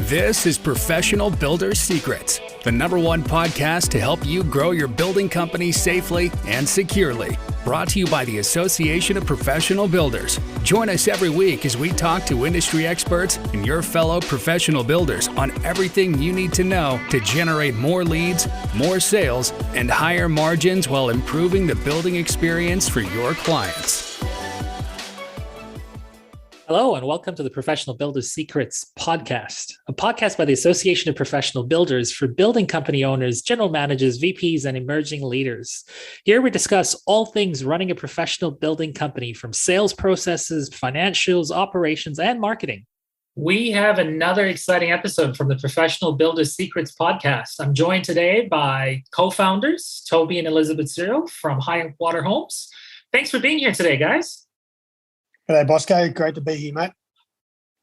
This is Professional Builder's Secrets, the #1 podcast to help you grow your building company safely and securely. Brought to you by the Association of Professional Builders. Join us every week as we talk to industry experts and your fellow professional builders on everything you need to know to generate more leads, more sales, and higher margins while improving the building experience for your clients. Hello, and welcome to the Professional Builder's Secrets podcast, a podcast by the Association of Professional Builders for building company owners, general managers, VPs, and emerging leaders. Here we discuss all things running a professional building company, from sales processes, financials, operations, and marketing. We have another exciting episode from the Professional Builder's Secrets podcast. I'm joined today by co-founders, Toby and Elizabeth Searle from Highwater Homes. Thanks for being here today, guys. G'day, Bosco. Great to be here, mate.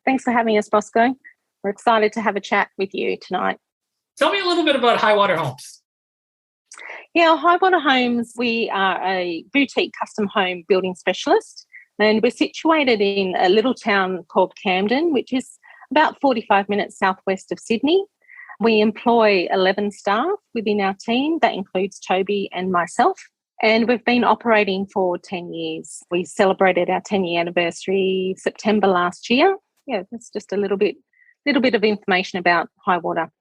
Thanks for having us, Bosco. We're excited to have a chat with you tonight. Tell me a little bit about Highwater Homes. Yeah, Highwater Homes, we are a boutique custom home building specialist, and we're situated in a little town called Camden, which is about 45 minutes southwest of Sydney. We employ 11 staff within our team. That includes Toby and myself. And we've been operating for 10 years. We celebrated our 10-year anniversary September last year. Yeah, that's just a little bit of information about Highwater.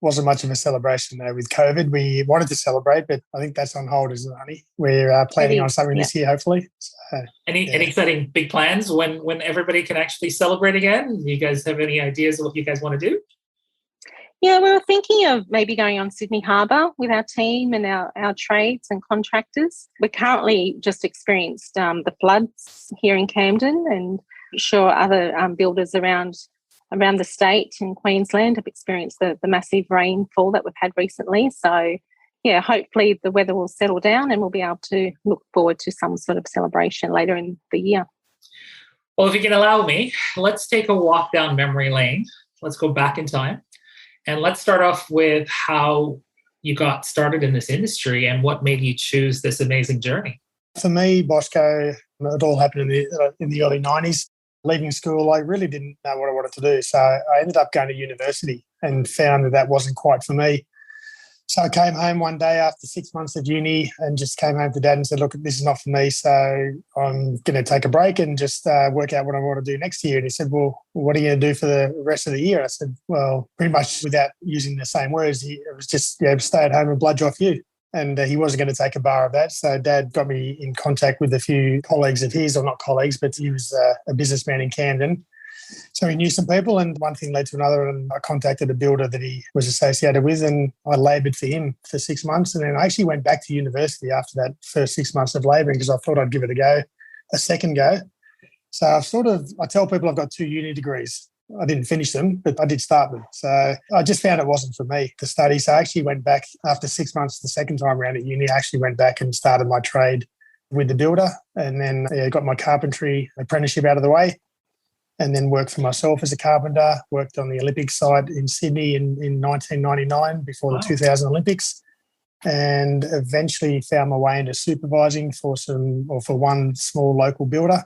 Wasn't much of a celebration though with COVID. We wanted to celebrate, but I think that's on hold, isn't it, honey? We're planning on something this year, hopefully. So, any exciting big plans when everybody can actually celebrate again? Do you guys have any ideas of what you guys want to do? Yeah, we were thinking of maybe going on Sydney Harbour with our team and our trades and contractors. We currently just experienced the floods here in Camden, and I'm sure other builders around the state in Queensland have experienced the massive rainfall that we've had recently. So, yeah, hopefully the weather will settle down and we'll be able to look forward to some sort of celebration later in the year. Well, if you can allow me, let's take a walk down memory lane. Let's go back in time. And let's start off with how you got started in this industry and what made you choose this amazing journey. For me, Bosco, it all happened in the early 90s. Leaving school, I really didn't know what I wanted to do. So I ended up going to university and found that wasn't quite for me. So I came home one day after 6 months of uni and just came home to Dad and said, look, this is not for me, so I'm going to take a break and just work out what I want to do next year. And he said, well, what are you going to do for the rest of the year? I said, well, pretty much without using the same words, it was just stay at home and bludge off you. And he wasn't going to take a bar of that. So Dad got me in contact with a few colleagues of his, or not colleagues, but he was a businessman in Camden. So he knew some people, and one thing led to another, and I contacted a builder that he was associated with, and I laboured for him for 6 months. And then I actually went back to university after that first 6 months of labouring because I thought I'd give it a second go. So I tell people I've got 2 uni degrees. I didn't finish them, but I did start them. So I just found it wasn't for me to study. So I actually went back after 6 months the second time around at uni. I actually went back and started my trade with the builder, and then got my carpentry apprenticeship out of the way. And then worked for myself as a carpenter, worked on the Olympic site in Sydney in 1999 before the 2000 Olympics, and eventually found my way into supervising for one small local builder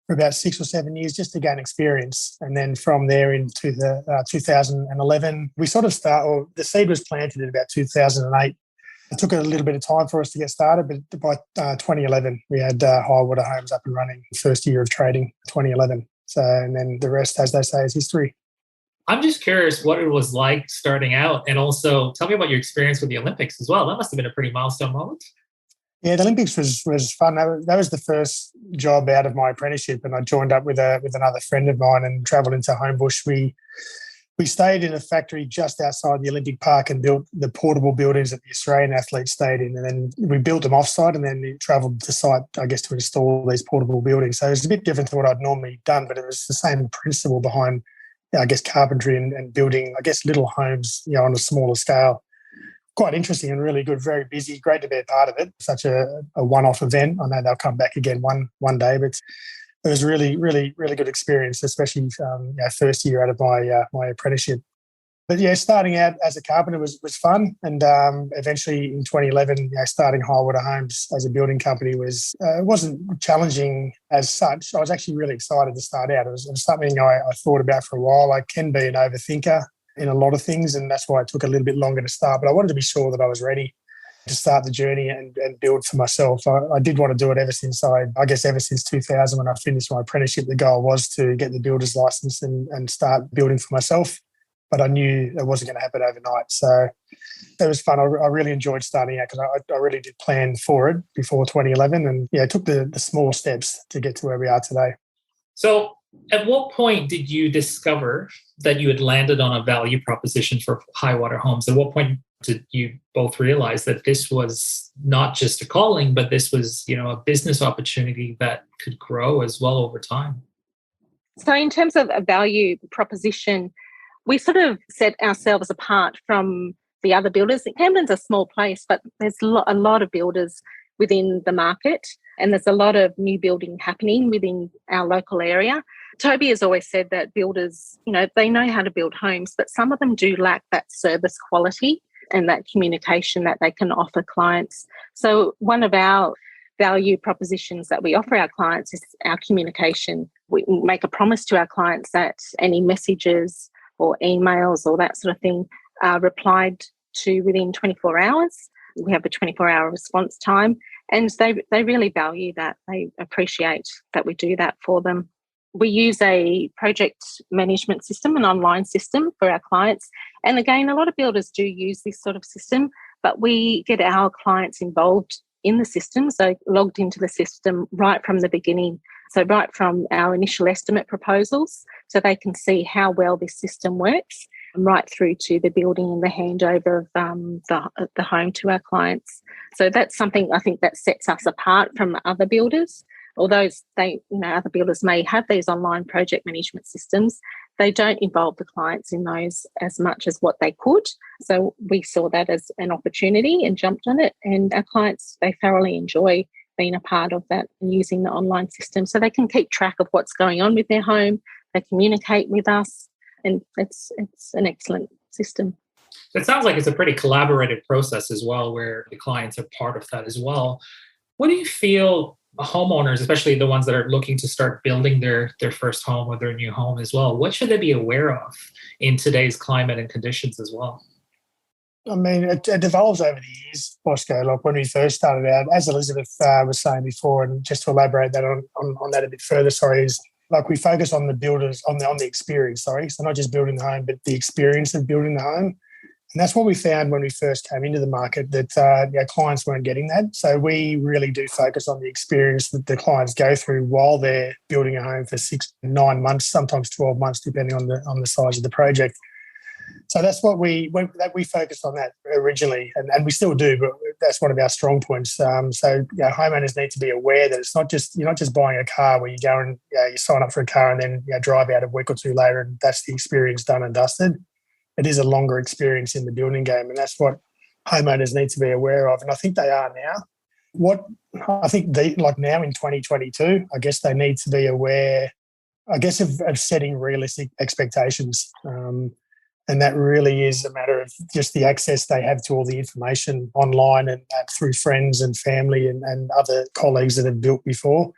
for about 6 or 7 years just to gain experience. And then from there into the 2011, we the seed was planted in about 2008. It took a little bit of time for us to get started, but by 2011, we had Highwater Homes up and running. First year of trading, 2011. So, and then the rest, as they say, is history. I'm just curious what it was like starting out, and also tell me about your experience with the Olympics as well. That must have been a pretty milestone moment. Yeah, the Olympics was fun. That was the first job out of my apprenticeship, and I joined up with another friend of mine and travelled into Homebush. We stayed in a factory just outside the Olympic Park and built the portable buildings that the Australian athletes stayed in. And then we built them off-site and then travelled to site, I guess, to install these portable buildings. So it was a bit different to what I'd normally done, but it was the same principle behind, I guess, carpentry and building, I guess, little homes, on a smaller scale. Quite interesting and really good, very busy, great to be a part of it. Such a one-off event. I know they'll come back again one day, but it was really, really, really good experience, especially first year out of my apprenticeship. But yeah, starting out as a carpenter was fun, and eventually in 2011, starting Highwater Homes as a building company wasn't challenging as such. I was actually really excited to start out. It was something I thought about for a while. I can be an overthinker in a lot of things, and that's why it took a little bit longer to start. But I wanted to be sure that I was ready to start the journey and build for myself. I did want to do it ever since 2000 when I finished my apprenticeship. The goal was to get the builder's license and start building for myself. But I knew it wasn't going to happen overnight. So it was fun. I really enjoyed starting out because I really did plan for it before 2011 and it took the small steps to get to where we are today. So at what point did you discover that you had landed on a value proposition for Highwater Homes? At what point did you both realize that this was not just a calling, but this was, a business opportunity that could grow as well over time? So in terms of a value proposition, we sort of set ourselves apart from the other builders. Camden's a small place, but there's a lot of builders within the market, and there's a lot of new building happening within our local area. Toby has always said that builders, they know how to build homes, but some of them do lack that service quality and that communication that they can offer clients. So one of our value propositions that we offer our clients is our communication. We make a promise to our clients that any messages or emails or that sort of thing are replied to within 24 hours. We have a 24-hour response time, and they really value that. They appreciate that we do that for them. We use a project management system, an online system for our clients. And again, a lot of builders do use this sort of system, but we get our clients involved in the system, so logged into the system right from the beginning. So right from our initial estimate proposals, so they can see how well this system works, right through to the building and the handover of the home to our clients. So that's something I think that sets us apart from other builders. Although other builders may have these online project management systems, they don't involve the clients in those as much as what they could. So we saw that as an opportunity and jumped on it. And our clients, they thoroughly enjoy being a part of that and using the online system, so they can keep track of what's going on with their home. They communicate with us, and it's an excellent system. It sounds like it's a pretty collaborative process as well, where the clients are part of that as well. What do you feel homeowners, especially the ones that are looking to start building their first home or their new home as well, what should they be aware of in today's climate and conditions as well? I mean, it develops over the years, Bosco. Like when we first started out, as Elizabeth was saying before, and just to elaborate that on that a bit further, is like we focus on the builders, on the experience, so not just building the home, but the experience of building the home. And that's what we found when we first came into the market, that clients weren't getting that. So we really do focus on the experience that the clients go through while they're building a home for 6 to 9 months, sometimes 12 months, depending on the size of the project. So that's what we focused on that originally, and we still do, but that's one of our strong points. So homeowners need to be aware that it's you're not just buying a car where you go and you sign up for a car and then drive out a week or two later and that's the experience done and dusted. It is a longer experience in the building game, and that's what homeowners need to be aware of. And I think they are now. What I think now in 2022, I guess they need to be aware, of setting realistic expectations. And that really is a matter of just the access they have to all the information online and through friends and family and other colleagues that have built before.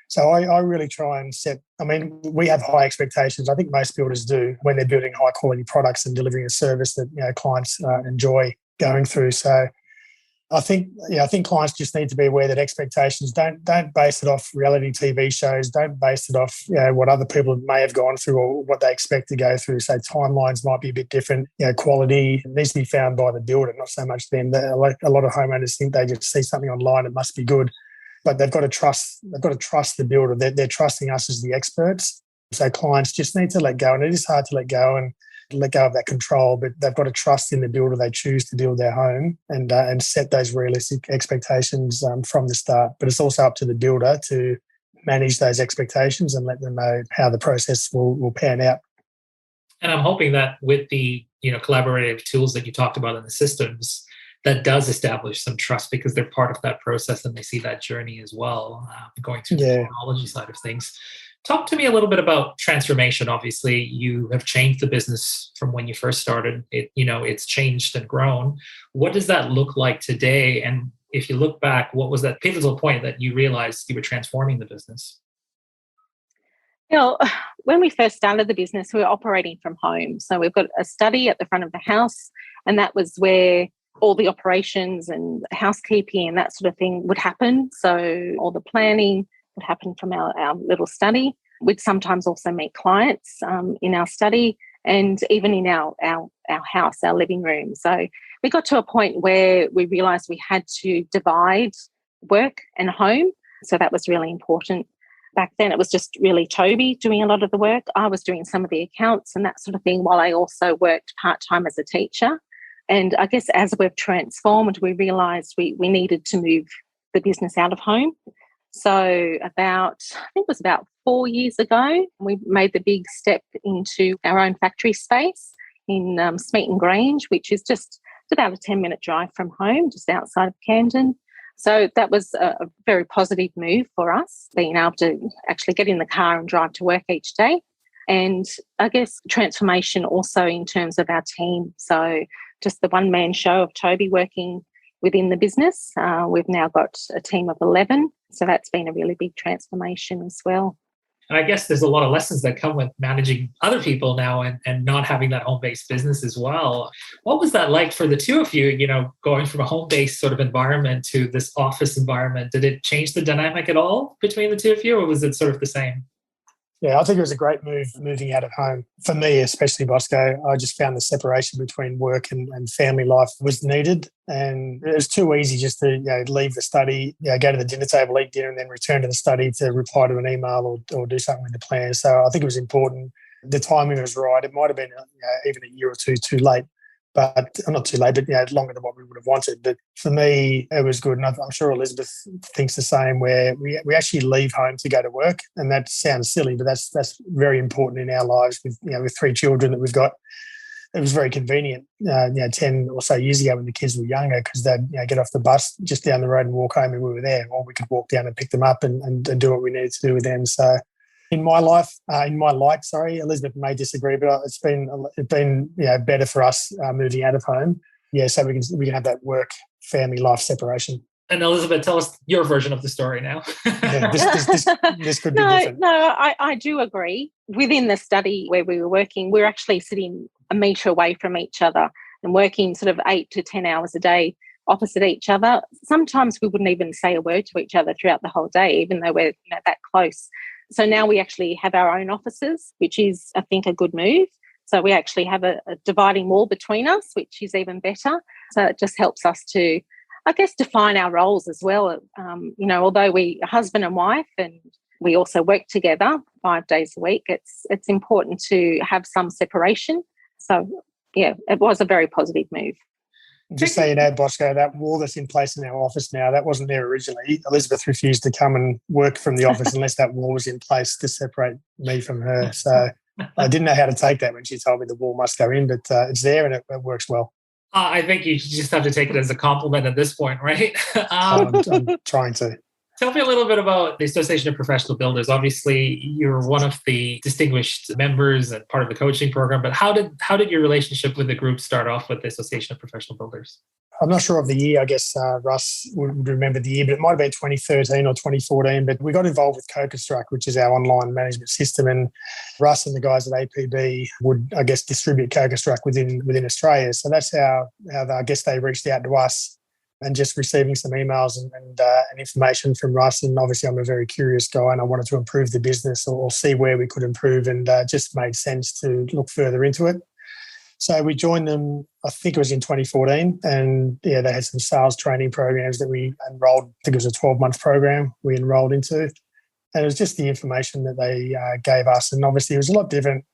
So I really try and we have high expectations. I think most builders do when they're building high quality products and delivering a service that clients enjoy going through. So I think clients just need to be aware that expectations don't base it off reality TV shows. Don't base it off what other people may have gone through or what they expect to go through. So timelines might be a bit different. Quality needs to be found by the builder, not so much them. A lot of homeowners think they just see something online, it must be good, but they've got to trust the builder. They're trusting us as the experts. So clients just need to let go, and it is hard to let go and let go of that control, but they've got to trust in the builder they choose to build their home and set those realistic expectations from the start. But it's also up to the builder to manage those expectations and let them know how the process will pan out. And I'm hoping that with the collaborative tools that you talked about in the systems, that does establish some trust because they're part of that process and they see that journey as well, going through the technology side of things. Talk to me a little bit about transformation. Obviously, you have changed the business from when you first started. It's changed and grown. What does that look like today? And if you look back, what was that pivotal point that you realized you were transforming the business? When we first started the business, we were operating from home. So we've got a study at the front of the house, and that was where all the operations and housekeeping and that sort of thing would happen. So all the planning would happen from our little study. We'd sometimes also meet clients in our study and even in our house, our living room. So we got to a point where we realised we had to divide work and home. So that was really important. Back then, it was just really Toby doing a lot of the work. I was doing some of the accounts and that sort of thing while I also worked part-time as a teacher. And I guess as we've transformed, we realised we needed to move the business out of home. So I think it was about 4 years ago, we made the big step into our own factory space in Smeaton Grange, which is just about a 10-minute drive from home, just outside of Camden. So that was a very positive move for us, being able to actually get in the car and drive to work each day. And I guess transformation also in terms of our team. So just the one-man show of Toby working within the business. We've now got a team of 11. So that's been a really big transformation as well. And I guess there's a lot of lessons that come with managing other people now and not having that home-based business as well. What was that like for the two of you, going from a home-based sort of environment to this office environment? Did it change the dynamic at all between the two of you, or was it sort of the same? Yeah, I think it was a great move moving out of home. For me, especially, Bosco, I just found the separation between work and family life was needed. And it was too easy just to leave the study, go to the dinner table, eat dinner, and then return to the study to reply to an email or do something with the plan. So I think it was important. The timing was right. It might have been even a year or two too late. But not too late, but longer than what we would have wanted. But for me, it was good. And I'm sure Elizabeth thinks the same, where we actually leave home to go to work. And that sounds silly, but that's very important in our lives with 3 children that we've got. It was very convenient, 10 or so years ago when the kids were younger, because they'd get off the bus just down the road and walk home and we were there. Or we could walk down and pick them up and do what we needed to do with them. So in my life, Elizabeth may disagree, but it's been better for us moving out of home. Yeah, so we can have that work family life separation. And Elizabeth, tell us your version of the story now. This could be different. No, I do agree. Within the study where we were working, we're actually sitting a metre away from each other and working sort of 8 to 10 hours a day opposite each other. Sometimes we wouldn't even say a word to each other throughout the whole day, even though we're that close. So now we actually have our own offices, which is, I think, a good move. So we actually have a dividing wall between us, which is even better. So it just helps us to, I guess, define our roles as well. Although we are husband and wife and we also work together 5 days a week, it's important to have some separation. So, yeah, it was a very positive move. Just so you know, Bosco, that wall that's in place in our office now, that wasn't there originally. Elizabeth refused to come and work from the office unless that wall was in place to separate me from her. So I didn't know how to take that when she told me the wall must go in, but it's there and it works well. I think you just have to take it as a compliment at this point, right? I'm trying to. Tell me a little bit about the Association of Professional Builders. Obviously, you're one of the distinguished members and part of the coaching program, but how did your relationship with the group start off with the Association of Professional Builders? I'm not sure of the year. I guess Russ would remember the year, but it might have been 2013 or 2014. But we got involved with CoConstruct, which is our online management system, and Russ and the guys at APB would, I guess, distribute CoConstruct within Australia. So that's how I guess they reached out to us. And just receiving some emails and information from Russ. And obviously I'm a very curious guy and I wanted to improve the business or see where we could improve, and just made sense to look further into it. So we joined them, I think it was in 2014, and they had some sales training programs that we enrolled. I think it was a 12-month program we enrolled into. And it was just the information that they gave us. And obviously it was a lot different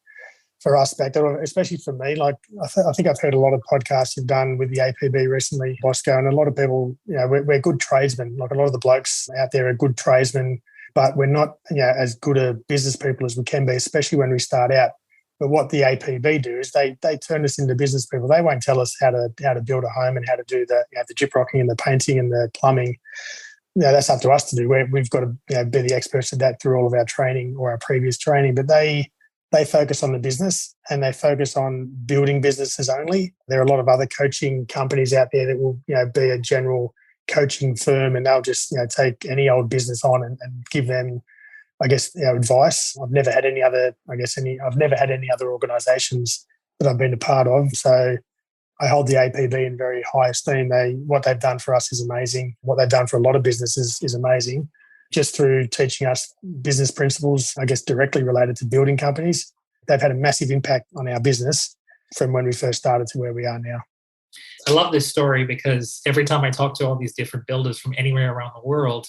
for us back then, especially for me. Like I think I've heard a lot of podcasts you've done with the APB recently, Bosco, and a lot of people, we're good tradesmen. Like a lot of the blokes out there are good tradesmen, but we're not as good a business people as we can be, especially when we start out. But what the APB do is they turn us into business people. They won't tell us how to build a home and how to do the gyprocking and the painting and the plumbing. that's up to us to do. We've got to be the experts at that through all of our training or our previous training. But they focus on the business and they focus on building businesses only. There are a lot of other coaching companies out there that will be a general coaching firm, and they'll just take any old business on and give them, I guess, advice. I've never had any other organisations that I've been a part of. So I hold the APB in very high esteem. What they've done for us is amazing. What they've done for a lot of businesses is amazing. Just through teaching us business principles, I guess, directly related to building companies, they've had a massive impact on our business from when we first started to where we are now. I love this story because every time I talk to all these different builders from anywhere around the world,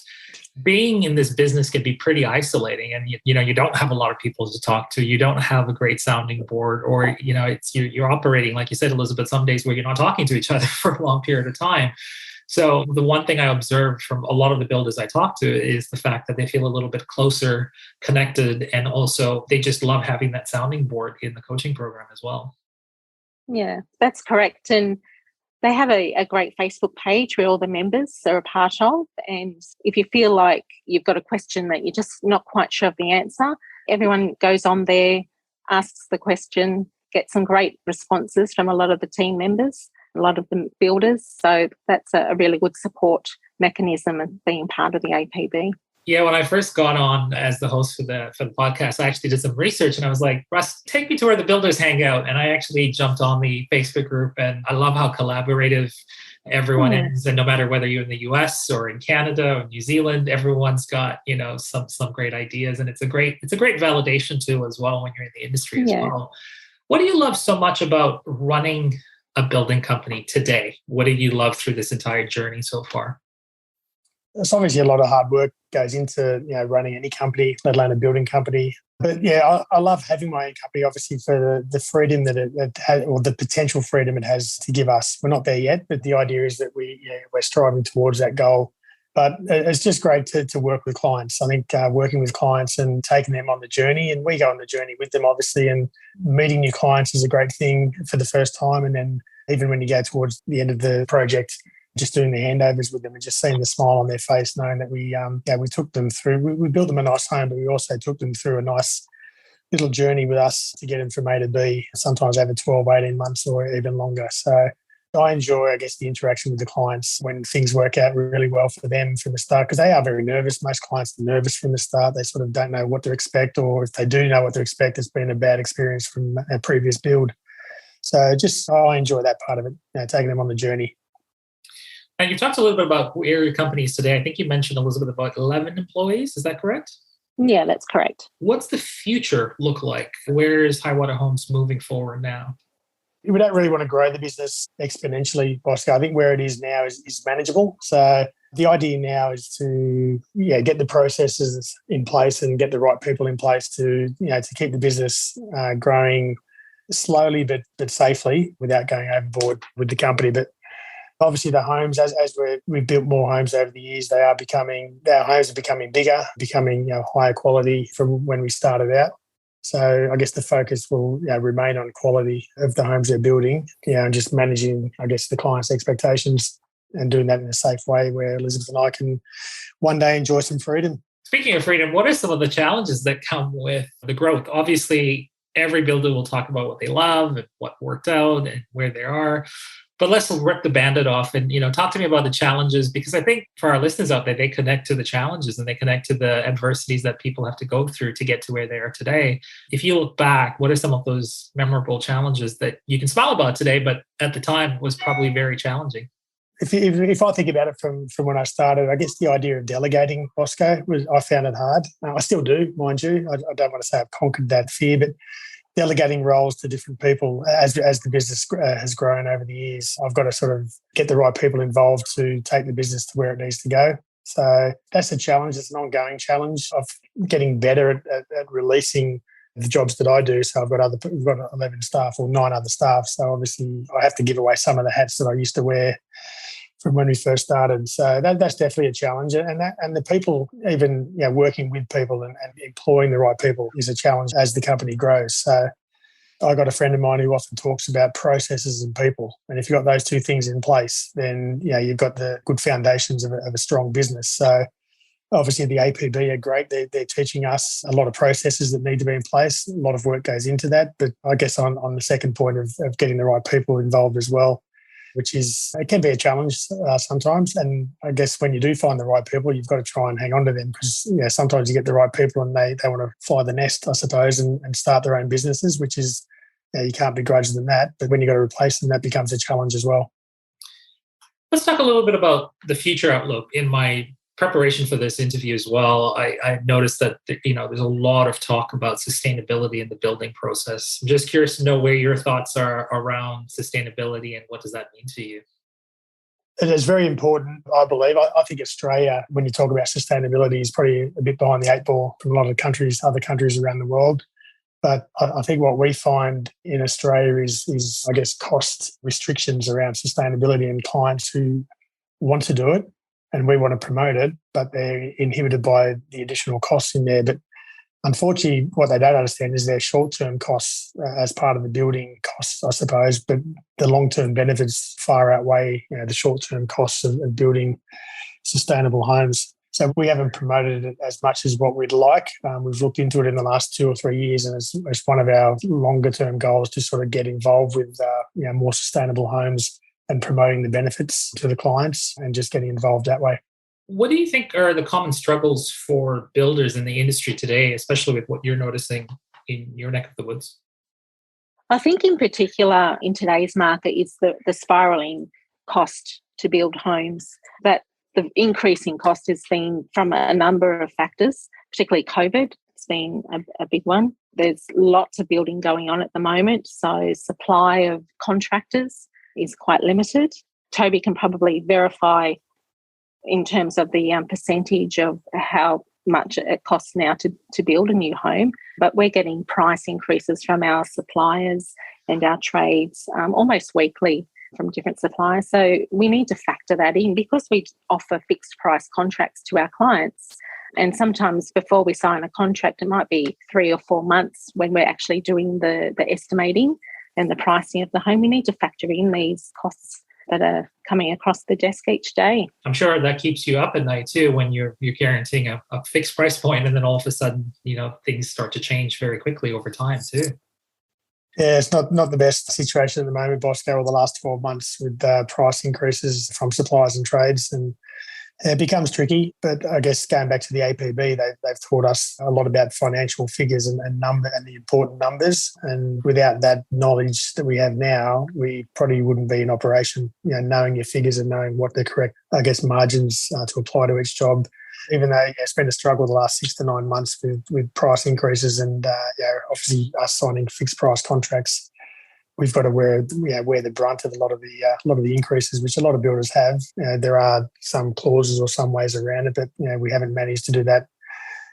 being in this business can be pretty isolating, and you don't have a lot of people to talk to. You don't have a great sounding board, or you're operating, like you said, Elizabeth, some days where you're not talking to each other for a long period of time. So the one thing I observed from a lot of the builders I talk to is the fact that they feel a little bit closer connected, and also they just love having that sounding board in the coaching program as well. Yeah, that's correct. And they have a great Facebook page where all the members are a part of. And if you feel like you've got a question that you're just not quite sure of the answer, everyone goes on there, asks the question, gets some great responses from a lot of the team members, a lot of the builders. So that's a really good support mechanism of being part of the APB. Yeah, when I first got on as the host for the podcast, I actually did some research and I was like, Russ, take me to where the builders hang out. And I actually jumped on the Facebook group, and I love how collaborative everyone is. And no matter whether you're in the US or in Canada or New Zealand, everyone's got, some great ideas. And it's a great validation too as well when you're in the industry as well. What do you love so much about running a building company today? What did you love through this entire journey so far? It's obviously a lot of hard work goes into running any company, let alone a building company. But I love having my own company, obviously, for the freedom that it has, or the potential freedom it has to give us. We're not there yet, but the idea is that we're striving towards that goal. But it's just great to work with clients. I think working with clients and taking them on the journey, and we go on the journey with them, obviously, and meeting new clients is a great thing for the first time. And then even when you go towards the end of the project, just doing the handovers with them and just seeing the smile on their face, knowing that we took them through. We built them a nice home, but we also took them through a nice little journey with us to get them from A to B, sometimes over 12, 18 months or even longer. So I enjoy, I guess, the interaction with the clients when things work out really well for them from the start, because they are very nervous. Most clients are nervous from the start. They sort of don't know what to expect, or if they do know what to expect, it's been a bad experience from a previous build. So I enjoy that part of it, taking them on the journey. And you talked a little bit about where your company is today. I think you mentioned, Elizabeth, about 11 employees. Is that correct? Yeah, that's correct. What's the future look like? Where is Highwater Homes moving forward now? We don't really want to grow the business exponentially, Bosco. I think where it is now is manageable. So the idea now is to get the processes in place and get the right people in place to keep the business growing slowly but safely without going overboard with the company. But obviously, the homes, as we've built more homes over the years, our homes are becoming bigger, becoming higher quality from when we started out. So I guess the focus will remain on quality of the homes they're building, and just managing, I guess, the client's expectations and doing that in a safe way where Elizabeth and I can one day enjoy some freedom. Speaking of freedom, what are some of the challenges that come with the growth? Obviously, every builder will talk about what they love and what worked out and where they are. But let's rip the Band-Aid off and, talk to me about the challenges, because I think for our listeners out there, they connect to the challenges and they connect to the adversities that people have to go through to get to where they are today. If you look back, what are some of those memorable challenges that you can smile about today, but at the time was probably very challenging? If I think about it from when I started, I guess the idea of delegating, Bosco, I found it hard. I still do, mind you. I don't want to say I've conquered that fear, but delegating roles to different people as the business has grown over the years, I've got to sort of get the right people involved to take the business to where it needs to go. So that's a challenge. It's an ongoing challenge of getting better at releasing the jobs that I do. So we've got 11 staff or 9 other staff. So obviously I have to give away some of the hats that I used to wear from when we first started. So that's definitely a challenge. And the people, even working with people and employing the right people is a challenge as the company grows. So I got a friend of mine who often talks about processes and people. And if you've got those two things in place, then you've got the good foundations of a strong business. So obviously the APB are great. They're teaching us a lot of processes that need to be in place. A lot of work goes into that. But I guess on the second point of getting the right people involved as well, which it can be a challenge sometimes. And I guess when you do find the right people, you've got to try and hang on to them because sometimes you get the right people and they want to fly the nest, I suppose, and start their own businesses, which is, you can't begrudge them that. But when you've got to replace them, that becomes a challenge as well. Let's talk a little bit about the future outlook. In my preparation for this interview as well, I noticed that there's a lot of talk about sustainability in the building process. I'm just curious to know where your thoughts are around sustainability and what does that mean to you? It is very important, I believe. I think Australia, when you talk about sustainability, is probably a bit behind the eight ball from a lot of other countries around the world. But I think what we find in Australia is, I guess, cost restrictions around sustainability and clients who want to do it and we want to promote it, but they're inhibited by the additional costs in there. But unfortunately, what they don't understand is their short-term costs as part of the building costs, I suppose, but the long-term benefits far outweigh the short-term costs of building sustainable homes. So we haven't promoted it as much as what we'd like. We've looked into it in the last 2 or 3 years, and it's one of our longer-term goals to sort of get involved with more sustainable homes and promoting the benefits to the clients and just getting involved that way. What do you think are the common struggles for builders in the industry today, especially with what you're noticing in your neck of the woods? I think in particular in today's market is the spiralling cost to build homes. That the increase in cost has been from a number of factors, particularly COVID. It's been a big one. There's lots of building going on at the moment, so supply of contractors is quite limited. Toby can probably verify in terms of the percentage of how much it costs now to build a new home, but we're getting price increases from our suppliers and our trades almost weekly from different suppliers. So we need to factor that in because we offer fixed price contracts to our clients. And sometimes before we sign a contract, it might be 3 or 4 months when we're actually doing the estimating and the pricing of the home. We need to factor in these costs that are coming across the desk each day. I'm sure that keeps you up at night too when you're guaranteeing a fixed price point and then all of a sudden, things start to change very quickly over time too. Yeah, it's not the best situation at the moment, Bosco, or the last 12 months with price increases from suppliers and trades. And it becomes tricky, but I guess going back to the APB, they've taught us a lot about financial figures and the important numbers. And without that knowledge that we have now, we probably wouldn't be in operation, knowing your figures and knowing what the correct, I guess, margins to apply to each job. Even though it's been a struggle the last 6 to 9 months with price increases and obviously us signing fixed price contracts, we've got to wear the brunt of a lot of the increases, which a lot of builders have. There are some clauses or some ways around it, but we haven't managed to do that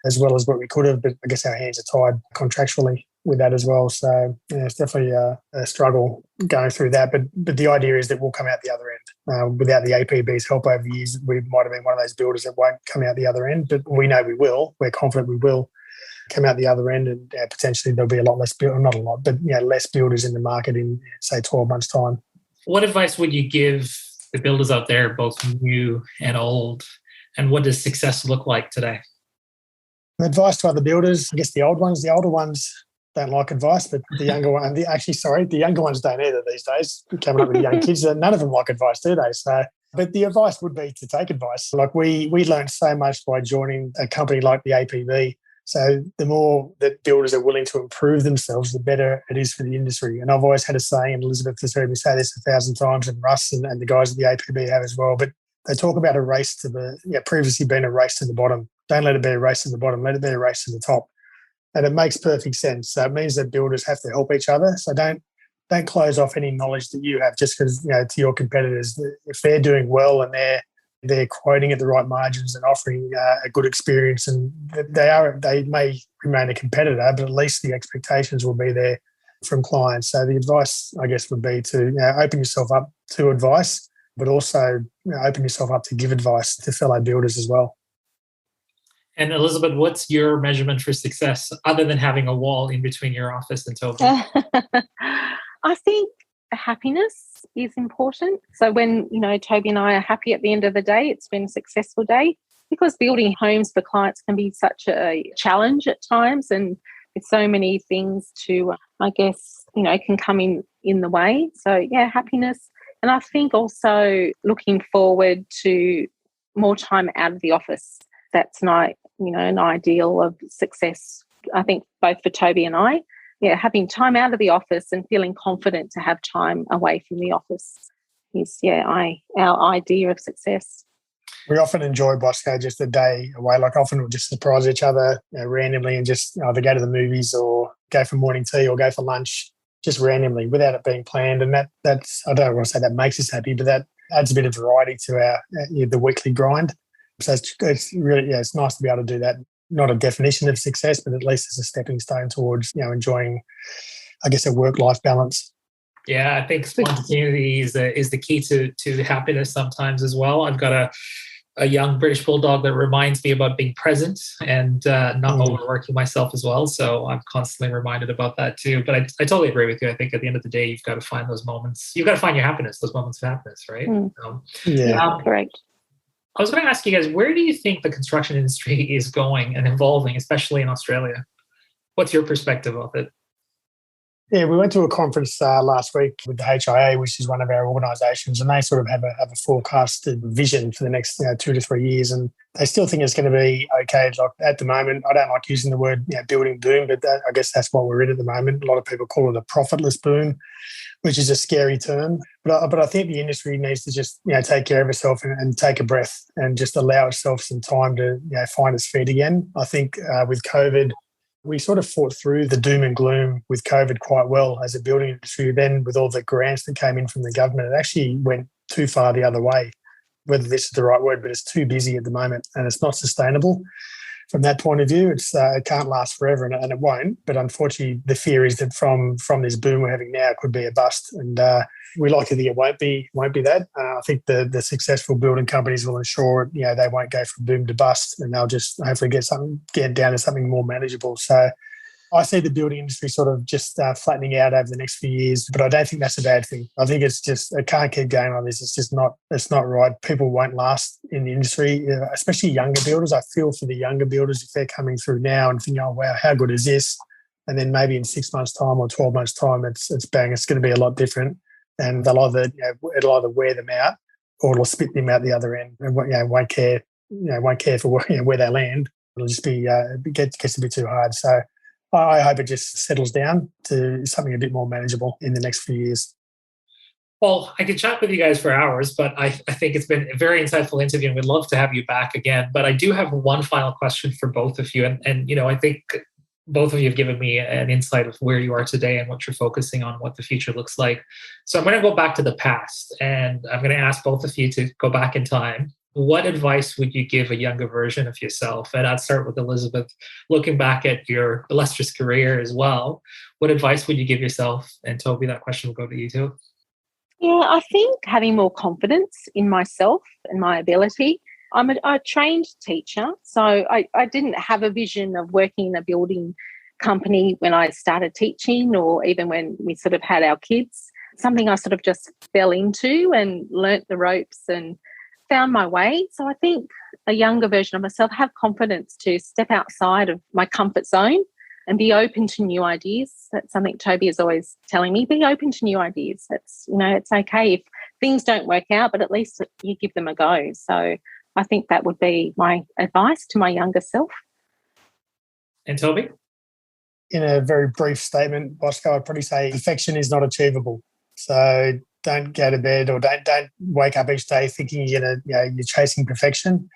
as well as what we could have. But I guess our hands are tied contractually with that as well. So it's definitely a struggle going through that. But the idea is that we'll come out the other end. Without the APB's help over the years, we might have been one of those builders that won't come out the other end, but we know we will. We're confident we will come out the other end, and potentially there'll be a lot less, not a lot, but less builders in the market in, say, 12 months' time. What advice would you give the builders out there, both new and old, and what does success look like today? Advice to other builders, I guess the older ones don't like advice, but the younger ones don't either these days. Coming up with young kids, none of them like advice, do they? So, but the advice would be to take advice. Like we learned so much by joining a company like the APB. So the more that builders are willing to improve themselves, the better it is for the industry. And I've always had a saying, and Elizabeth has heard me say this 1,000 times, and Russ and the guys at the APB have as well, but they talk about a race to previously been a race to the bottom. Don't let it be a race to the bottom, let it be a race to the top. And it makes perfect sense. So it means that builders have to help each other. So don't close off any knowledge that you have just because, to your competitors. If they're doing well and they're quoting at the right margins and offering a good experience, and they may remain a competitor, but at least the expectations will be there from clients. So the advice, I guess, would be to open yourself up to advice, but also open yourself up to give advice to fellow builders as well. And Elizabeth, what's your measurement for success other than having a wall in between your office and Toby? I think happiness is important. So when, Toby and I are happy at the end of the day, it's been a successful day, because building homes for clients can be such a challenge at times, and with so many things to, can come in the way. So yeah, happiness. And I think also looking forward to more time out of the office. That's an ideal of success, I think, both for Toby and I. Yeah, having time out of the office and feeling confident to have time away from the office is, our idea of success. We often enjoy, Bosco, just a day away. Like often we'll just surprise each other randomly and just either go to the movies or go for morning tea or go for lunch just randomly without it being planned. And that's, I don't want to say that makes us happy, but that adds a bit of variety to our the weekly grind. So it's really, it's nice to be able to do that. Not a definition of success, but at least it's a stepping stone towards, enjoying, I guess, a work-life balance. Yeah, I think spontaneity is the key to happiness sometimes as well. I've got a young British bulldog that reminds me about being present and not overworking myself as well. So I'm constantly reminded about that too. But I totally agree with you. I think at the end of the day, you've got to find those moments. You've got to find your happiness, those moments of happiness, right? Correct. I was going to ask you guys, where do you think the construction industry is going and evolving, especially in Australia? What's your perspective of it? Yeah, we went to a conference last week with the HIA, which is one of our organisations, and they sort of have a forecasted vision for the next 2 to 3 years, and they still think it's going to be okay. Like at the moment, I don't like using the word building boom, but I guess that's what we're in at the moment. A lot of people call it a profitless boom, which is a scary term. But I think the industry needs to just take care of itself and take a breath and just allow itself some time to find its feet again. I think with COVID, we sort of fought through the doom and gloom with COVID quite well as a building industry. Then with all the grants that came in from the government, it actually went too far the other way, whether this is the right word, but it's too busy at the moment and it's not sustainable. From that point of view, it can't last forever, and it won't. But unfortunately, the fear is that from this boom we're having now, it could be a bust. And we like to think it won't be that. I think the successful building companies will ensure they won't go from boom to bust, and they'll just hopefully get down to something more manageable. So I see the building industry sort of just flattening out over the next few years, but I don't think that's a bad thing. I think it's just, it can't keep going like this. It's just it's not right. People won't last in the industry, especially younger builders. I feel for the younger builders if they're coming through now and thinking, oh, wow, how good is this? And then maybe in 6 months' time or 12 months' time, it's bang, it's going to be a lot different. And they'll it'll either wear them out or it'll spit them out the other end and won't care for where they land. It'll just be, it gets a bit too hard. So I hope it just settles down to something a bit more manageable in the next few years. Well, I could chat with you guys for hours, but I think it's been a very insightful interview and we'd love to have you back again. But I do have one final question for both of you. And I think both of you have given me an insight of where you are today and what you're focusing on, what the future looks like. So I'm going to go back to the past and I'm going to ask both of you to go back in time. What advice would you give a younger version of yourself? And I'd start with Elizabeth. Looking back at your illustrious career as well, what advice would you give yourself? And Toby, that question will go to you too. Yeah, I think having more confidence in myself and my ability. I'm a trained teacher, so I didn't have a vision of working in a building company when I started teaching or even when we sort of had our kids. Something I sort of just fell into and learnt the ropes and found my way. So I think a younger version of myself, have confidence to step outside of my comfort zone and be open to new ideas. That's something Toby is always telling me, be open to new ideas. It's okay if things don't work out, but at least you give them a go. So I think that would be my advice to my younger self. And Toby? In a very brief statement, Bosco, I'd probably say perfection is not achievable. So don't go to bed or don't wake up each day thinking you're chasing perfection.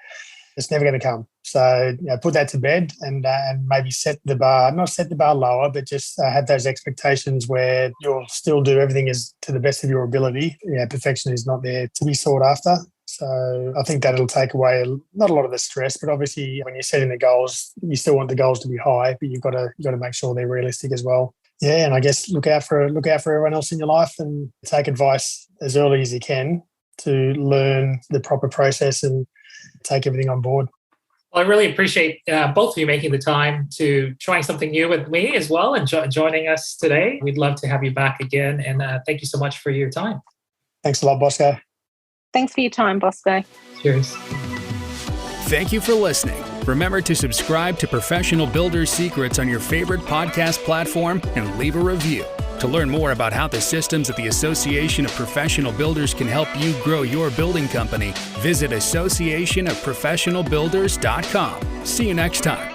It's never going to come. So put that to bed and maybe not set the bar lower, but just have those expectations where you'll still do everything as to the best of your ability. Perfection is not there to be sought after. So I think that'll take away not a lot of the stress, but obviously when you're setting the goals, you still want the goals to be high, but you've got to make sure they're realistic as well. Yeah, and I guess look out for everyone else in your life and take advice as early as you can to learn the proper process and take everything on board. Well, I really appreciate both of you making the time to trying something new with me as well and joining us today. We'd love to have you back again. And thank you so much for your time. Thanks a lot, Bosco. Thanks for your time, Bosco. Cheers. Thank you for listening. Remember to subscribe to Professional Builder Secrets on your favorite podcast platform and leave a review. To learn more about how the systems at the Association of Professional Builders can help you grow your building company, visit associationofprofessionalbuilders.com. See you next time.